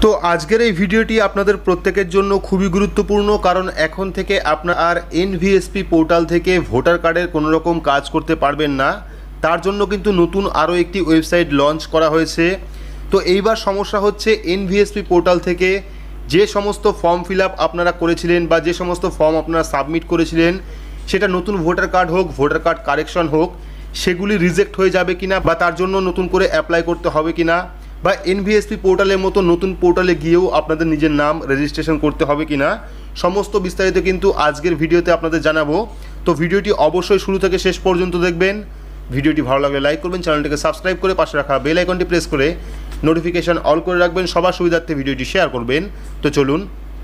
তো আজকের এই ভিডিওটি আপনাদের প্রত্যেকের জন্য খুবই গুরুত্বপূর্ণ, কারণ এখন থেকে আপনার আর এনভিএসপি পোর্টাল থেকে ভোটার কার্ডের কোনো রকম কাজ করতে পারবেন না। তার জন্য কিন্তু নতুন আরও একটি ওয়েবসাইট লঞ্চ করা হয়েছে। তো এইবার সমস্যা হচ্ছে এনভিএসপি পোর্টাল থেকে যে সমস্ত ফর্ম ফিল আপ আপনারা করেছিলেন বা যে সমস্ত ফর্ম আপনারা সাবমিট করেছিলেন, সেটা নতুন ভোটার কার্ড হোক, ভোটার কার্ড কারেকশন হোক, সেগুলি রিজেক্ট হয়ে যাবে কিনা বা তার জন্য নতুন করে অ্যাপ্লাই করতে হবে কিনা, বা এনভিএসপি পোর্টালের মতো নতুন পোর্টালে গিয়েও আপনাদের নিজের নাম রেজিস্ট্রেশন করতে হবে কিনা, সমস্ত বিস্তারিত কিন্তু আজকের ভিডিওতে আপনাদের জানাবো। তো ভিডিওটি অবশ্যই শুরু থেকে শেষ পর্যন্ত দেখবেন। ভিডিওটি ভালো লাগলে লাইক করবেন, চ্যানেলটিকে সাবস্ক্রাইব করে পাশে রাখা বেল আইকনটি প্রেস করে নোটিফিকেশান অল করে রাখবেন, সবার সুবিধার্থে ভিডিওটি শেয়ার করবেন। তো চলুন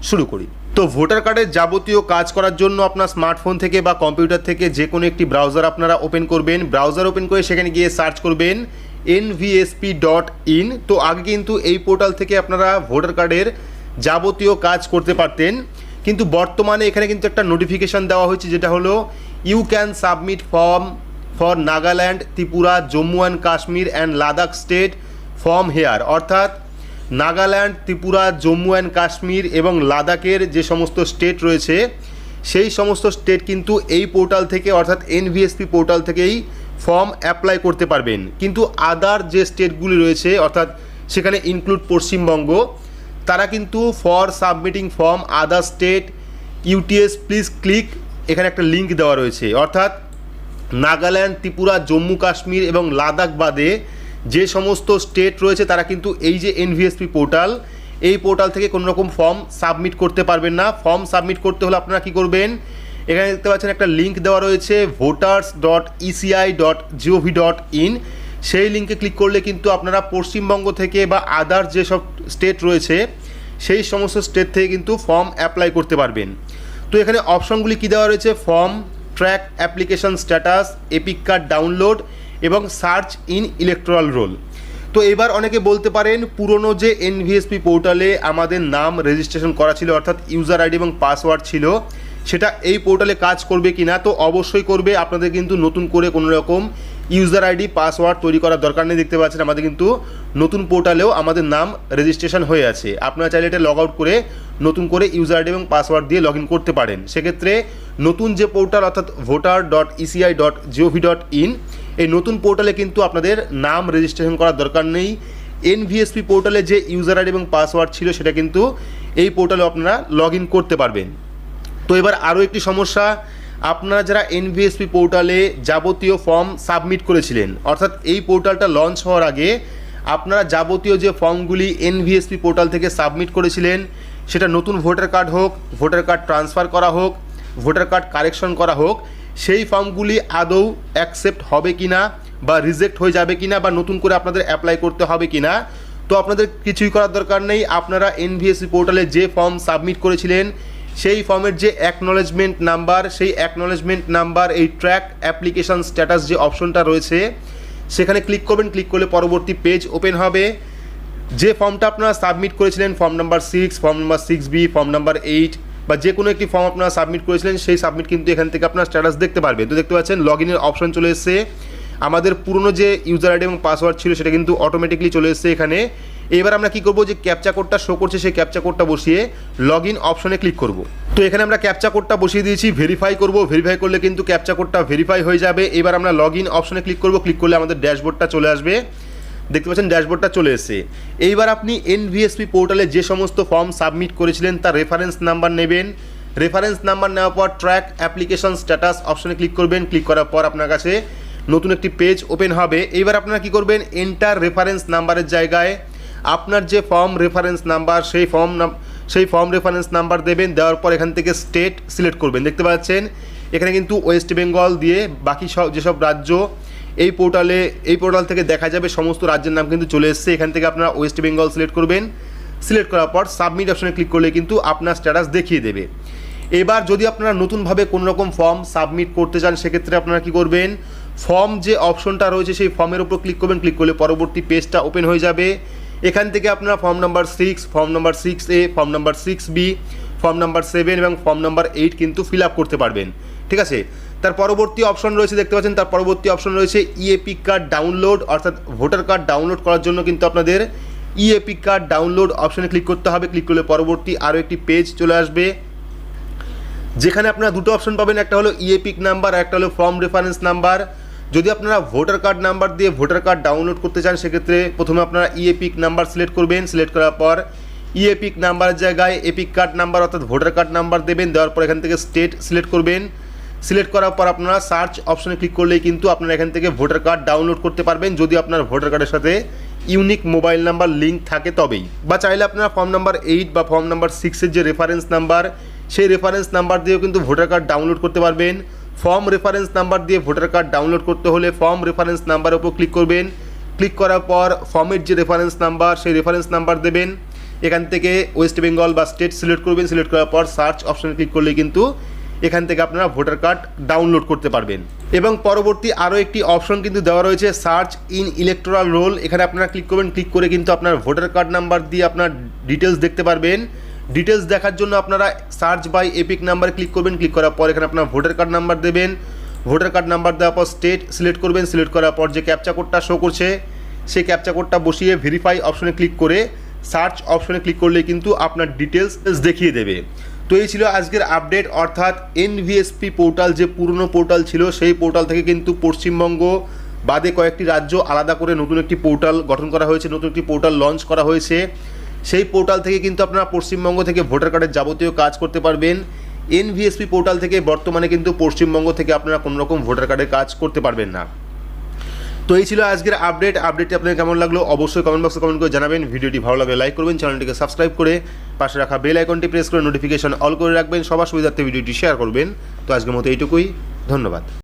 শুরু করি। তো ভোটার কার্ডের যাবতীয় কাজ করার জন্য আপনার স্মার্টফোন থেকে বা কম্পিউটার থেকে যে কোনো একটি ব্রাউজার আপনারা ওপেন করবেন। ব্রাউজার ওপেন করে সেখানে গিয়ে সার্চ করবেন nvsp.in। তো আগে কিন্তু এই পোর্টাল থেকে আপনারা ভোটার কার্ডের যাবতীয় কাজ করতে পারতেন, কিন্তু বর্তমানে এখানে কিন্তু একটা নোটিফিকেশান দেওয়া হয়েছে, যেটা হলো you can submit form for Nagaland, Tripura, Jammu and Kashmir and Ladakh state form here. অর্থাৎ নাগাল্যান্ড, ত্রিপুরা, জম্মু অ্যান্ড কাশ্মীর এবং লাদাখের যে সমস্ত স্টেট রয়েছে, সেই সমস্ত স্টেট কিন্তু এই পোর্টাল থেকে অর্থাৎ এনভিএসপি পোর্টাল থেকেই ফর্ম অ্যাপ্লাই করতে পারবেন। কিন্তু আদার যে স্টেটগুলি রয়েছে, অর্থাৎ সেখানে ইনক্লুড পশ্চিমবঙ্গ, তারা কিন্তু for submitting form other state UTS please click, এখানে একটা লিঙ্ক দেওয়া রয়েছে। অর্থাৎ নাগাল্যান্ড, ত্রিপুরা, জম্মু কাশ্মীর এবং লাদাখ বাদে যে সমস্ত স্টেট রয়েছে, তারা কিন্তু এই যে এনভিএসপি পোর্টাল, এই পোর্টাল থেকে কোনো রকম ফর্ম সাবমিট করতে পারবেন না। ফর্ম সাবমিট করতে হলে আপনারা কী করবেন, এখানে দেখতে পাচ্ছেন একটা লিঙ্ক দেওয়া রয়েছে voters.eci.gov.in। সেই লিঙ্কে ক্লিক করলে কিন্তু আপনারা পশ্চিমবঙ্গ থেকে বা আদার যেসব স্টেট রয়েছে, সেই সমস্ত স্টেট থেকে কিন্তু ফর্ম অ্যাপ্লাই করতে পারবেন। তো এখানে অপশনগুলি কী দেওয়া রয়েছে, form, track application status, epic card download এবং সার্চ ইন ইলেকট্রাল রোল। তো এবার অনেকে বলতে পারেন, পুরনো যে এনভিএসপি পোর্টালে আমাদের নাম রেজিস্ট্রেশন করা ছিল, অর্থাৎ ইউজার আইডি এবং পাসওয়ার্ড ছিল, সেটা এই পোর্টালে কাজ করবে কি না। তো অবশ্যই করবে। আপনাদের কিন্তু নতুন করে কোনো রকম ইউজার আইডি পাসওয়ার্ড তৈরি করার দরকার নেই। দেখতে পাচ্ছেন আমাদের কিন্তু নতুন পোর্টালেও আমাদের নাম রেজিস্ট্রেশন হয়ে আছে। আপনারা চাইলে এটা লগ আউট করে নতুন করে ইউজার আইডি এবং পাসওয়ার্ড দিয়ে লগ ইন করতে পারেন। সেক্ষেত্রে নতুন যে পোর্টাল অর্থাৎ voter.eci.gov.in, এই নতুন পোর্টালে কিন্তু আপনাদের নাম রেজিস্ট্রেশন করার দরকার নেই। এনভিএসপি পোর্টালে যে ইউজার আইডি এবং পাসওয়ার্ড ছিল, সেটা কিন্তু এই পোর্টালে আপনারা লগ ইন করতে পারবেন। তো এবার আরও একটি সমস্যা, আপনারা যারা এনভিএসপি পোর্টালে যাবতীয় ফর্ম সাবমিট করেছিলেন, অর্থাৎ এই পোর্টালটা লঞ্চ হওয়ার আগে আপনারা যাবতীয় যে ফর্মগুলি এনভিএসপি পোর্টাল থেকে সাবমিট করেছিলেন, সেটা নতুন ভোটার কার্ড হোক, ভোটার কার্ড ট্রান্সফার করা হোক, ভোটার কার্ড কারেকশন করা হোক, সেই ফর্মগুলি আদৌ অ্যাকসেপ্ট হবে কিনা বা রিজেক্ট হয়ে যাবে কিনা বা নতুন করে আপনাদের অ্যাপ্লাই করতে হবে কিনা। তো আপনাদের কিছুই করার দরকার নেই। আপনারা এনভিএসপি পোর্টালে যে ফর্ম সাবমিট করেছিলেন, সেই ফর্মের যে অ্যাকনলেজমেন্ট নাম্বার, সেই অ্যাকনলেজমেন্ট নাম্বার, এই ট্র্যাক অ্যাপ্লিকেশান স্ট্যাটাস যে অপশনটা রয়েছে, সেখানে ক্লিক করবেন। ক্লিক করলে পরবর্তী পেজ ওপেন হবে। যে ফর্মটা আপনারা সাবমিট করেছিলেন, form number 6, form number 6B, form number 8 বা যে কোনো একটি ফর্ম আপনারা সাবমিট করেছিলেন, সেই সাবমিট কিন্তু এখান থেকে আপনার স্ট্যাটাস দেখতে পারবেন। তো দেখতে পাচ্ছেন লগ ইনের অপশন চলে এসেছে। আমাদের পুরনো যে ইউজার আইডি এবং পাসওয়ার্ড ছিল, সেটা কিন্তু অটোমেটিকলি চলে এসেছে এখানে। এবার আমরা কি করব, যে ক্যাপচা কোডটা শো করছে, সেই ক্যাপচা কোডটা বসিয়ে লগ ইন অপশনে ক্লিক করব। তো এখানে আমরা ক্যাপচা কোডটা বসিয়ে দিয়েছি, ভেরিফাই করব। ভেরিফাই করলে কিন্তু ক্যাপচা কোডটা ভেরিফাই হয়ে যাবে। এবার আমরা লগ ইন অপশনে ক্লিক করব। ক্লিক করলে আমাদের ড্যাশবোর্ডটা চলে আসবে। দেখতে পাচ্ছেন ড্যাশবোর্ডটা চলে এসেছে। এইবার আপনি এনভিএসপি পোর্টালে যে সমস্ত ফর্ম সাবমিট করেছিলেন, তার রেফারেন্স নাম্বার নেবেন। রেফারেন্স নাম্বার নেওয়ার পর ট্র্যাক অ্যাপ্লিকেশন স্ট্যাটাস অপশনে ক্লিক করবেন। ক্লিক করার পর আপনার কাছে নতুন একটি পেজ ওপেন হবে। এইবার আপনারা কি করবেন, এন্টার রেফারেন্স নাম্বারের জায়গায় আপনার যে ফর্ম রেফারেন্স নাম্বার, সেই ফর্ম রেফারেন্স নাম্বার দেবেন। দেওয়ার পর এখান থেকে স্টেট সিলেক্ট করবেন। দেখতে পাচ্ছেন এখানে কিন্তু ওয়েস্ট বেঙ্গল দিয়ে বাকি যেসব রাজ্য এই পোর্টাল থেকে দেখা যাবে, সমস্ত রাজ্যের নাম কিন্তু চলে এসেছে। এখান থেকে আপনারা ওয়েস্ট বেঙ্গল সিলেক্ট করবেন। সিলেক্ট করার পর সাবমিট অপশনে ক্লিক করলে কিন্তু আপনার স্ট্যাটাস দেখিয়ে দেবে। এবার যদি আপনারা নতুনভাবে কোনো রকম ফর্ম সাবমিট করতে চান, সেক্ষেত্রে আপনারা কি করবেন, ফর্ম যে অপশনটা রয়েছে, সেই ফর্মের উপর ক্লিক করবেন। ক্লিক করলে পরবর্তী পেজটা ওপেন হয়ে যাবে। এখান থেকে আপনারা form number 6, form number 6A, form number 6B, form number 7 এবং ফর্ম নাম্বার 8 কিন্তু ফিল আপ করতে পারবেন। ঠিক আছে। তার পরবর্তী অপশন রয়েছে, দেখতে পাচ্ছেন তার পরবর্তী অপশন রয়েছে ইএপিক কার্ড ডাউনলোড, অর্থাৎ ভোটার কার্ড ডাউনলোড করার জন্য কিন্তু আপনাদের ই এপিক কার্ড ডাউনলোড অপশানে ক্লিক করতে হবে। ক্লিক করলে পরবর্তী আরও একটি পেজ চলে আসবে, যেখানে আপনারা দুটো অপশন পাবেন, একটা হলো ই এপিক নাম্বার, একটা হলো ফর্ম রেফারেন্স নাম্বার। যদি আপনারা ভোটার কার্ড নাম্বার দিয়ে ভোটার কার্ড ডাউনলোড করতে চান, সেক্ষেত্রে প্রথমে আপনারা ই এপিক নাম্বার সিলেক্ট করবেন। সিলেক্ট করার পর ই এপিক নাম্বারের জায়গায় এপিক কার্ড নাম্বার অর্থাৎ ভোটার কার্ড নাম্বার দেবেন। দেওয়ার পর এখান থেকে স্টেট সিলেক্ট করবেন। সিলেক্ট করার পর আপনারা সার্চ অপশনে ক্লিক করলেই কিন্তু আপনারা এখান থেকে ভোটার কার্ড ডাউনলোড করতে পারবেন, যদি আপনার ভোটার কার্ডের সাথে ইউনিক মোবাইল নাম্বার লিঙ্ক থাকে তবেই। বা চাইলে আপনারা ফর্ম নাম্বার 8 বা ফর্ম নাম্বার 6-এর যে রেফারেন্স নাম্বার, সেই রেফারেন্স নাম্বার দিয়েও কিন্তু ভোটার কার্ড ডাউনলোড করতে পারবেন। ফর্ম রেফারেন্স নাম্বার দিয়ে ভোটার কার্ড ডাউনলোড করতে হলে ফর্ম রেফারেন্স নাম্বারের উপর ক্লিক করবেন। ক্লিক করার পর ফর্মের যে রেফারেন্স নাম্বার, সেই রেফারেন্স নাম্বার দেবেন। এখান থেকে ওয়েস্ট বেঙ্গল বা স্টেট সিলেক্ট করবেন। সিলেক্ট করার পর সার্চ অপশনে ক্লিক করলে কিন্তু এখান থেকে আপনারা ভোটার কার্ড ডাউনলোড করতে পারবেন। এবং পরবর্তী আরও একটি অপশন কিন্তু দেওয়া রয়েছে, সার্চ ইন ইলেকটোরাল রোল। এখানে আপনারা ক্লিক করবেন। ক্লিক করে কিন্তু আপনার ভোটার কার্ড নাম্বার দিয়ে আপনার ডিটেলস দেখতে পারবেন। ডিটেলস দেখার জন্য আপনারা সার্চ বাই এপিক নাম্বারে ক্লিক করবেন। ক্লিক করার পর এখানে আপনার ভোটার কার্ড নাম্বার দেবেন। ভোটার কার্ড নাম্বার দেওয়ার পর স্টেট সিলেক্ট করবেন। সিলেক্ট করার পর যে ক্যাপচা কোডটা শো করছে, সেই ক্যাপচা কোডটা বসিয়ে ভেরিফাই অপশনে ক্লিক করে সার্চ অপশনে ক্লিক করলে কিন্তু আপনার ডিটেলস দেখিয়ে দেবে। তো এই ছিল আজকের আপডেট, অর্থাৎ এনভিএসপি পোর্টাল যে পুরনো পোর্টাল ছিল, সেই পোর্টাল থেকে কিন্তু পশ্চিমবঙ্গ বাদে কয়েকটি রাজ্য আলাদা করে নতুন একটি পোর্টাল গঠন করা হয়েছে, নতুন একটি পোর্টাল লঞ্চ করা হয়েছে। সেই পোর্টাল থেকে কিন্তু আপনারা পশ্চিমবঙ্গ থেকে ভোটার কার্ডের যাবতীয় কাজ করতে পারবেন। এনভিএসপি পোর্টাল থেকে বর্তমানে কিন্তু পশ্চিমবঙ্গ থেকে আপনারা কোনো রকম ভোটার কার্ডের কাজ করতে পারবেন না। তো এই ছিল আজকের আপডেটটি আপনাদের কেমন লাগলো অবশ্যই কমেন্ট বক্সে কমেন্ট করে জানাবেন। ভিডিওটি ভালো লাগলে লাইক করবেন, চ্যানেলটিকে সাবস্ক্রাইব করে পাশে রাখা বেল আইকনটি প্রেস করে নোটিফিকেশন অল করে রাখবেন। সবার সুবিধার্থে ভিডিওটি শেয়ার করবেন। তো আজকের মতো এইটুকুই, ধন্যবাদ।